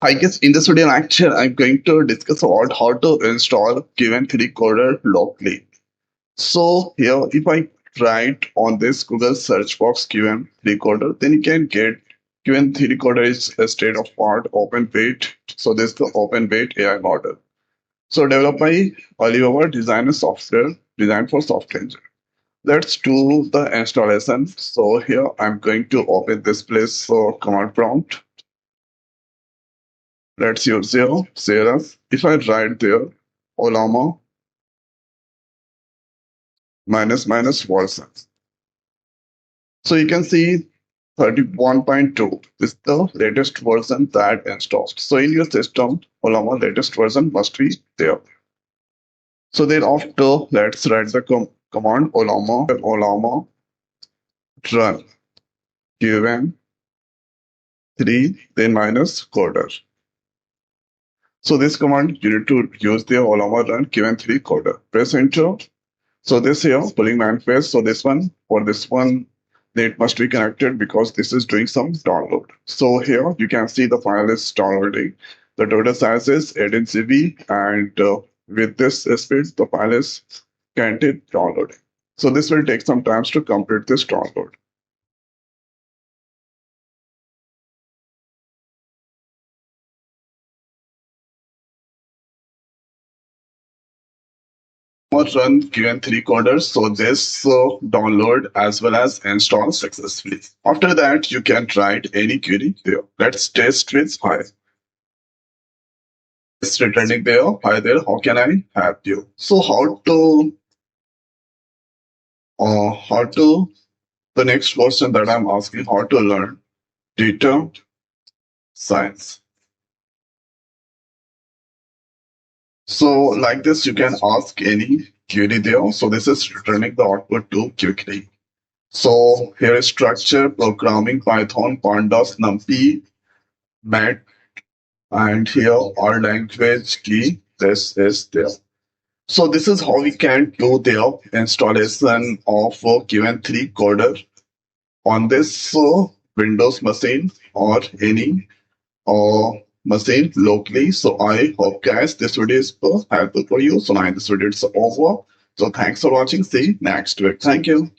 I guess in this video lecture, I'm going to discuss about how to install Qwen3 Coder locally. So here, if I write on this Google search box Qwen3 Coder, then you can get Qwen3 Coder is a state-of-art open weight. So this is the open weight AI model. So developed by Ollama designer software designed for software engineers. Let's do the installation. So here I'm going to open this place. So command prompt. Let's use zero, CRS. If I write there, Ollama minus version. So you can see 31.2 is the latest version that installed. So in your system, Ollama latest version must be there. So thereafter, let's write the command Ollama run Qwen3 then minus coder. So this command you need to use the Ollama run Qwen3 coder. Press enter. So this here pulling manifest. So this one for this one it must be connected because this is doing some download. So here you can see the file is downloading. The total size is 18 GB and with this speed the file is currently downloading. So this will take some time to complete this download. Run Qwen3 Coder, so this download as well as install successfully. After that, you can write any query there. Let's test with hi. It's returning there. Hi there, how can I help you? So how to the next question that I'm asking, how to learn data science. So like this, you can ask any query there. So this is returning the output to quickly. So here is structure, programming, Python, Pandas, NumPy, Mat, and here our language key, this is there. So this is how we can do the installation of Qwen3 Coder on this Windows machine or any machine locally. So I hope guys this video is helpful for you. So now this video is over. So thanks for watching. See you next week. Thank you.